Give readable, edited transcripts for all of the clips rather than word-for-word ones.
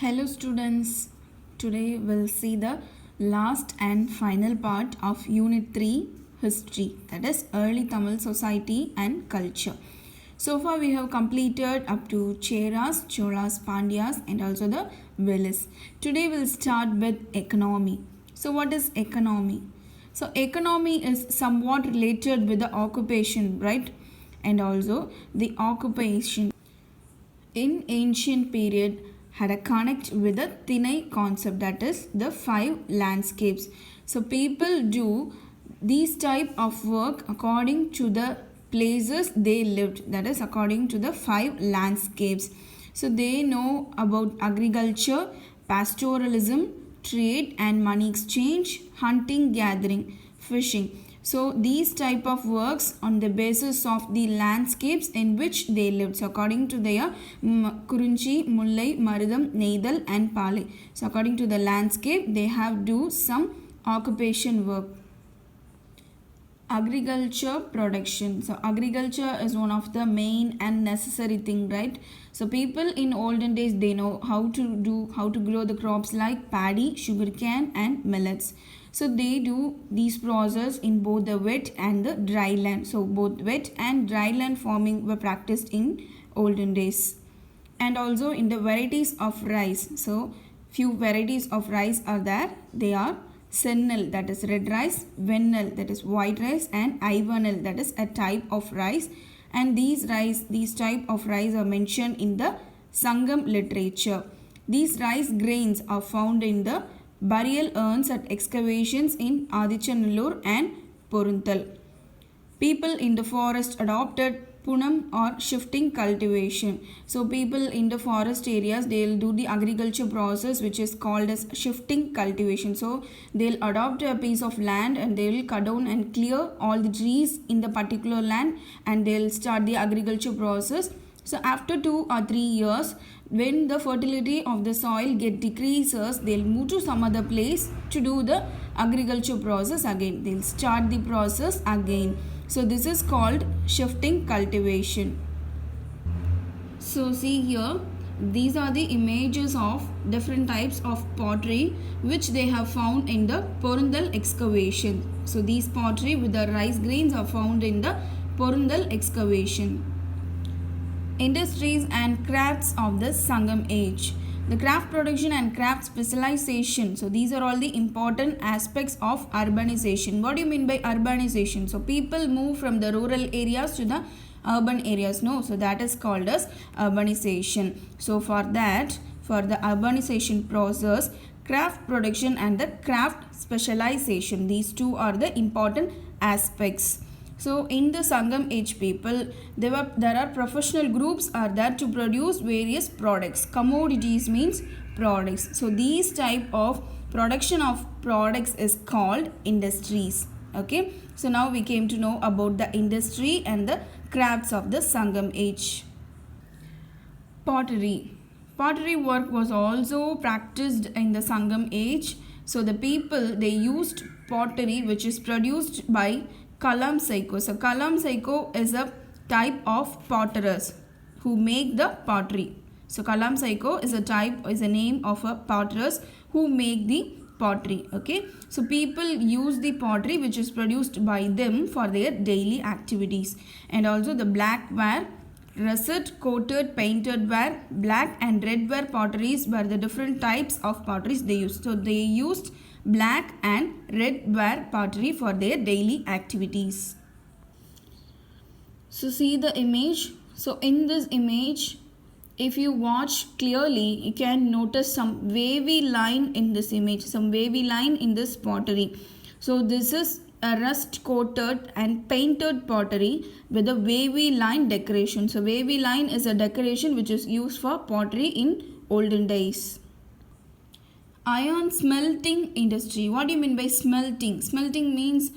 Hello students, today we'll see the last and final part of Unit 3 History, that is Early Tamil Society and Culture. So far we have completed up to Cheras, Cholas, Pandyas and also the Velis. Today we'll start with economy. So what is economy? So economy is somewhat related with the occupation, right? And also the occupation in ancient period had a connect with the Thinai concept, that is the five landscapes. So people do these type of work according to the places they lived, that is according to the five landscapes. So they know about agriculture, pastoralism, trade and money exchange, hunting, gathering, fishing. So these type of works on the basis of the landscapes in which they lived. So according to their Kurunchi, Mullai, Marudam, Neidal and Pali. So according to the landscape they have do some occupation work. Agriculture production. So agriculture is one of the main and necessary thing, right? So people in olden days, they know how to grow the crops like paddy, sugarcane and millets. So they do these process in both the wet and the dry land. So both wet and dry land farming were practiced in olden days. And also in the varieties of rice. So few varieties of rice are there. They are Sennal, that is red rice, Vennal, that is white rice, and Ivanal, that is a type of rice. And these type of rice are mentioned in the Sangam literature. These rice grains are found in the burial urns at excavations in Adichanallur and Porunthal. People in the forest adopted Punam or shifting cultivation. So people in the forest areas, they'll do the agriculture process which is called as shifting cultivation. So they'll adopt a piece of land and they'll cut down and clear all the trees in the particular land and they'll start the agriculture process. So after 2 or 3 years, when the fertility of the soil decreases, they'll move to some other place to do the agriculture process again. They'll start the process again. So this is called shifting cultivation. So see here, these are the images of different types of pottery which they have found in the Porunthal excavation. So these pottery with the rice grains are found in the Porunthal excavation. Industries and crafts of the Sangam age. The craft production and craft specialization. So these are all the important aspects of urbanization. What do you mean by urbanization? So people move from the rural areas to the urban areas. No, so that is called as urbanization. So for that, for the urbanization process, craft production and the craft specialization, these two are the important aspects. So in the Sangam age people, there are professional groups are there to produce various products. Commodities means products. So these type of production of products is called industries. Okay. So now we came to know about the industry and the crafts of the Sangam age. Pottery. Pottery work was also practiced in the Sangam age. So the people, they used pottery which is produced by Kalam Saiko. So Kalam Saiko is a type of potterers who make the pottery. So Kalam Saiko is a name of a potterers who make the pottery. Okay. So people use the pottery which is produced by them for their daily activities. And also the black ware, russet, coated, painted ware, black and red ware potteries were the different types of potteries they used. So they used black and red ware pottery for their daily activities. So see the image. So in this image, if you watch clearly, you can notice some wavy line in this image, some wavy line in this pottery. So this is a rust coated and painted pottery with a wavy line decoration. So wavy line is a decoration which is used for pottery in olden days. Iron smelting industry. What do you mean by smelting? Smelting means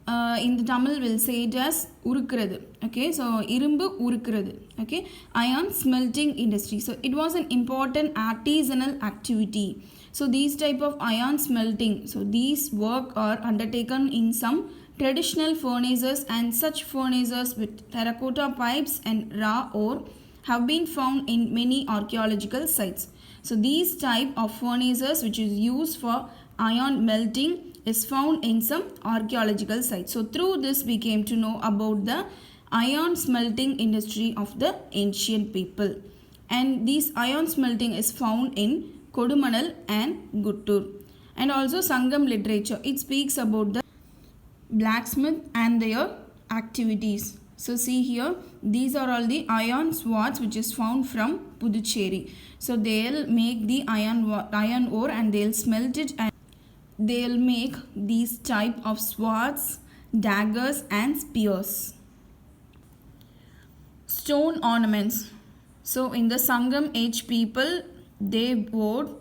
in the Tamil we'll say it as urukkurathu. Okay, so irumbu urukkurathu. Okay, iron smelting industry. So it was an important artisanal activity. So these type of iron smelting, so these work are undertaken in some traditional furnaces, and such furnaces with terracotta pipes and raw ore have been found in many archaeological sites. So these type of furnaces which is used for iron melting is found in some archaeological sites. So through this we came to know about the iron smelting industry of the ancient people. And this iron smelting is found in Kodumanal and Guttur. And also Sangam literature, it speaks about the blacksmith and their activities. So see here, these are all the iron swords which is found from Puducherry. So they'll make the iron ore and they'll smelt it and they'll make these type of swords, daggers and spears. Stone ornaments. So in the Sangam age people, they wore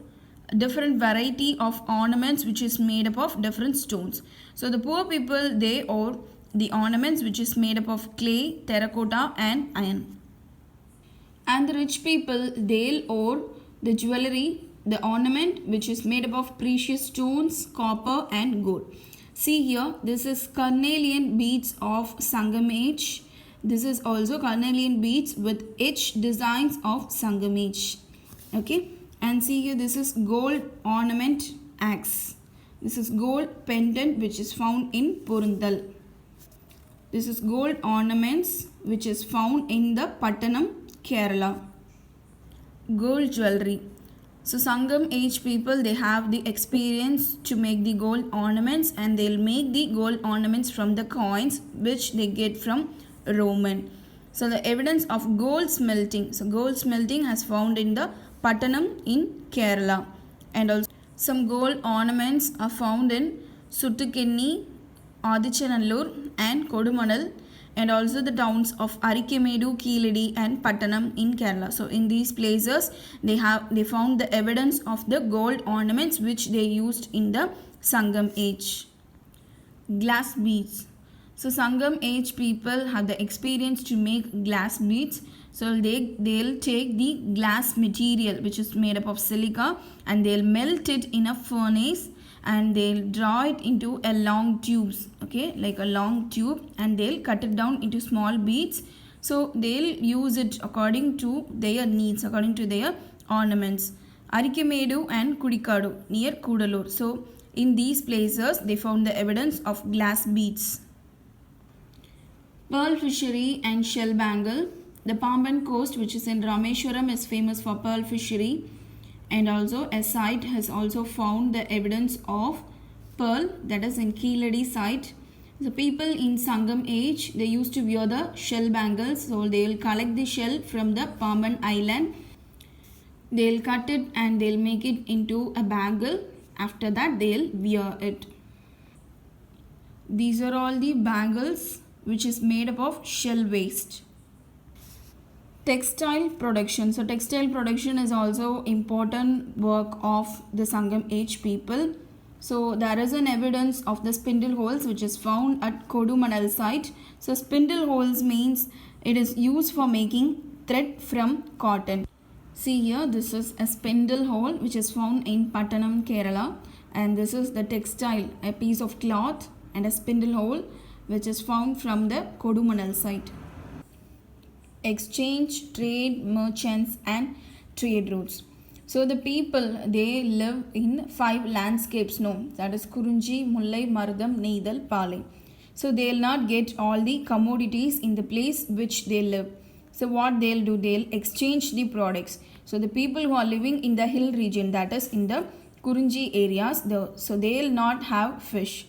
different variety of ornaments which is made up of different stones. So the poor people, they wore the ornaments which is made up of clay, terracotta and iron. And the rich people, they'll wore the jewelry, the ornament which is made up of precious stones, copper and gold. See here, this is carnelian beads of Sangam age. This is also carnelian beads with etched designs of Sangam age. Okay, and see here, this is gold ornament axe. This is gold pendant which is found in Purundal. This is gold ornaments which is found in the Pattanam, Kerala. Gold jewelry. So Sangam age people, they have the experience to make the gold ornaments and they'll make the gold ornaments from the coins which they get from Roman. So the evidence of gold smelting. So gold smelting has found in the Pattanam in Kerala. And also some gold ornaments are found in Suttukenni, Adichanallur and Kodumanal, and also the towns of Arikemedu, Keeladi and Pattanam in Kerala. So in these places they found the evidence of the gold ornaments which they used in the Sangam age. Glass beads. So Sangam age people have the experience to make glass beads. So they'll take the glass material which is made up of silica and they'll melt it in a furnace and they'll draw it into a long tubes, okay, like a long tube, and they'll cut it down into small beads. So they'll use it according to their needs, according to their ornaments. Arikemedu and Kudikadu near Kudalur. So in these places they found the evidence of glass beads. Pearl fishery and shell bangle. The Pamban coast which is in Rameshwaram is famous for pearl fishery, and also a site has also found the evidence of pearl, that is in Keeladi site. The people in Sangam age, they used to wear the shell bangles. So they will collect the shell from the Pamban island, they'll cut it and they'll make it into a bangle. After that they'll wear it. These are all the bangles which is made up of shell waste. Textile production. So textile production is also important work of the Sangam age people. So there is an evidence of the spindle holes which is found at Kodumanal site. So spindle holes means it is used for making thread from cotton. See here, this is a spindle hole which is found in Pattanam, Kerala, and this is the textile, a piece of cloth and a spindle hole which is found from the Kodumanal site. Exchange, trade, merchants and trade routes. So the people, they live in 5 landscapes known, that is Kurunji, Mullai, Marudam, Neidal, Palai. So they will not get all the commodities in the place which they live. So what they'll do, they'll exchange the products. So the people who are living in the hill region, that is in the Kurunji areas, so they'll not have fish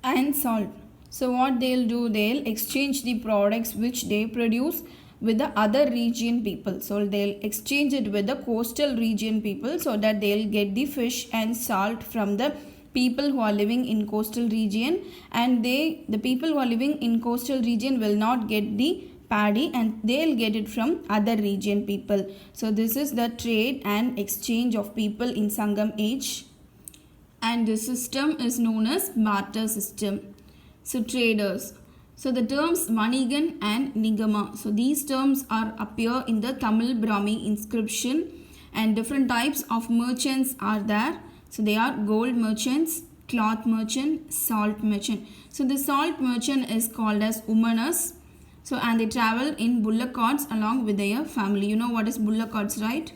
and salt. So what they'll do, they'll exchange the products which they produce with the other region people. So they'll exchange it with the coastal region people so that they'll get the fish and salt from the people who are living in coastal region, and the people who are living in coastal region will not get the paddy and they'll get it from other region people. So this is the trade and exchange of people in Sangam age, and this system is known as barter system. So traders. So the terms Vanigan and Nigama. So these terms appear in the Tamil Brahmi inscription, and different types of merchants are there. So they are gold merchants, cloth merchant, salt merchant. So the salt merchant is called as Umanas. So and they travel in bullock carts along with their family. You know what is bullock carts, right?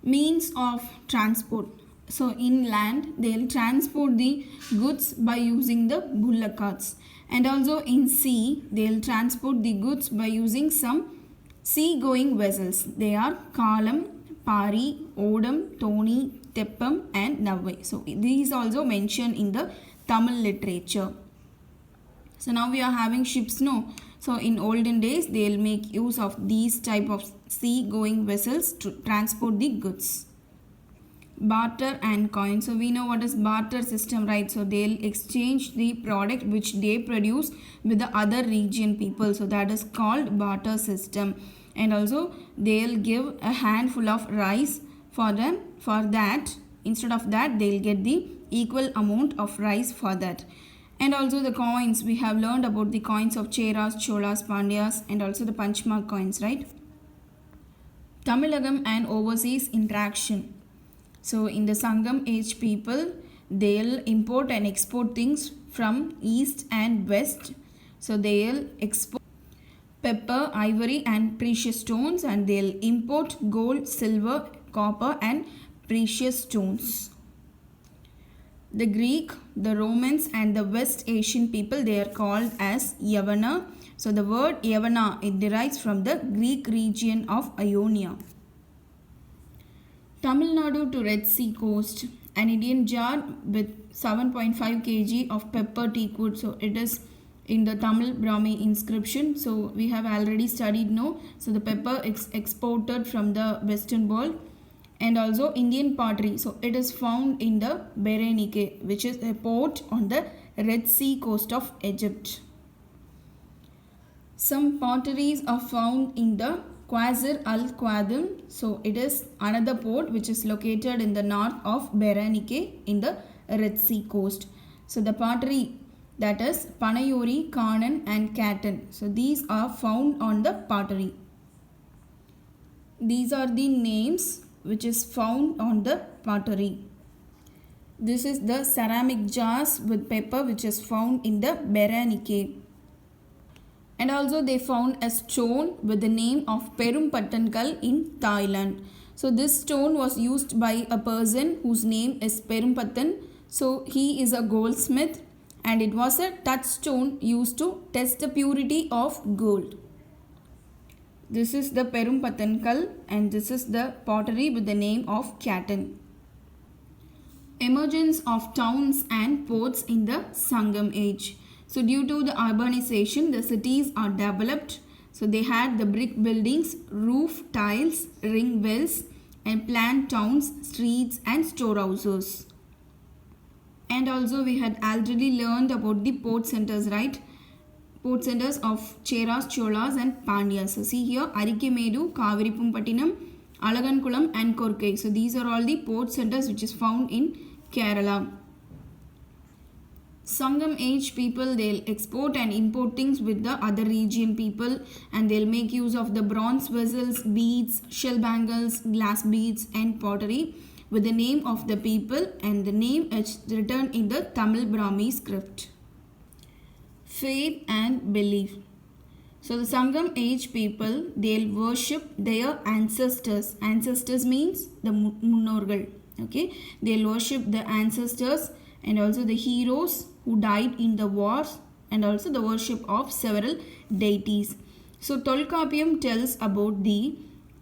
Means of transport. So inland they'll transport the goods by using the bullock carts, and also in sea they'll transport the goods by using some sea going vessels. They are Kalam, Pari, Odam, Toni, Teppam and Navai. So these also mentioned in the Tamil literature. So now we are having ships, no? So in olden days they'll make use of these type of sea going vessels to transport the goods. Barter and coin. So we know what is barter system, right? So they'll exchange the product which they produce with the other region people. So that is called barter system. And also they'll give a handful of rice for them. For that, instead of that, they'll get the equal amount of rice for that. And also the coins, we have learned about the coins of Cheras, Cholas, Pandyas and also the Punchmark coins, right? Tamilagam and overseas interaction. So in the Sangam age people, they'll import and export things from east and west. So they'll export pepper, ivory and precious stones, and they'll import gold, silver, copper and precious stones. The Greek, the Romans and the West Asian people, they are called as Yavana. So the word Yavana, it derives from the Greek region of Ionia. Tamil Nadu to Red Sea coast, an Indian jar with 7.5 kg of pepper teakwood. So it is in the Tamil Brahmi inscription. So we have already studied, no? So the pepper exported from the western world. And also Indian pottery. So it is found in the Berenike, which is a port on the Red Sea coast of Egypt. Some potteries are found in the Qasr al-Qadim. So it is another port which is located in the north of Berenike in the Red Sea coast. So the pottery, that is Panayuri, Kanan and Katan. So these are found on the pottery. These are the names which is found on the pottery. This is the ceramic jars with pepper which is found in the Berenike. And also they found a stone with the name of Perumpattankal in Thailand. So this stone was used by a person whose name is Perumpattan. So he is a goldsmith and it was a touchstone used to test the purity of gold. This is the Perumpattankal and this is the pottery with the name of Katan. Emergence of towns and ports in the Sangam age. So due to the urbanization, the cities are developed. So they had the brick buildings, roof tiles, ring wells and planned towns, streets and storehouses. And also we had already learned about the port centers, right? Port centers of Cheras, Cholas and Pandyas. So see here Arikemedu, Kaviripumpattinam, Alagankulam and Korkai. So these are all the port centers which is found in Kerala. Sangam age people, they'll export and import things with the other region people and they'll make use of the bronze vessels, beads, shell bangles, glass beads and pottery with the name of the people, and the name is written in the Tamil Brahmi script. Faith and belief. So the Sangam age people, they'll worship their ancestors. Ancestors means the Munnorgal. Okay, they'll worship the ancestors and also the heroes who died in the wars and also the worship of several deities. So Tolkappiyam tells about the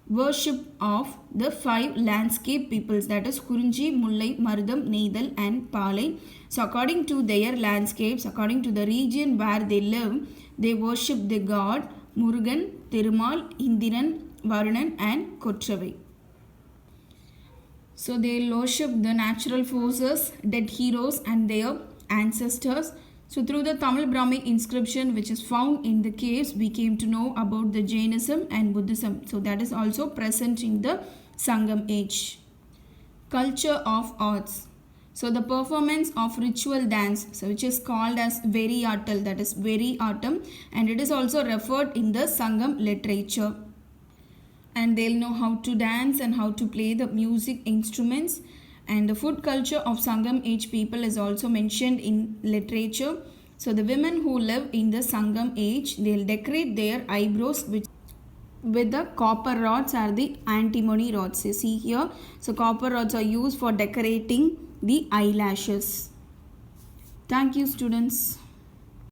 worship of the 5 landscape peoples, that is Kurunji, Mullai, Marudam, Neithal and Palai. So according to their landscapes, according to the region where they live, they worship the god Murugan, Thirumal, Indiran, Varunan and Kottravai. So they worship the natural forces, dead heroes and their ancestors. So through the Tamil Brahmi inscription which is found in the caves, we came to know about the Jainism and Buddhism. So that is also present in the Sangam age. Culture of arts. So the performance of ritual dance, so which is called as Veriyatal, that is Veriyatam, and it is also referred in the Sangam literature. And they'll know how to dance and how to play the music instruments. And the food culture of Sangam age people is also mentioned in literature. So the women who live in the Sangam age, they'll decorate their eyebrows with the copper rods or the antimony rods. You see here, so copper rods are used for decorating the eyelashes. Thank you, students.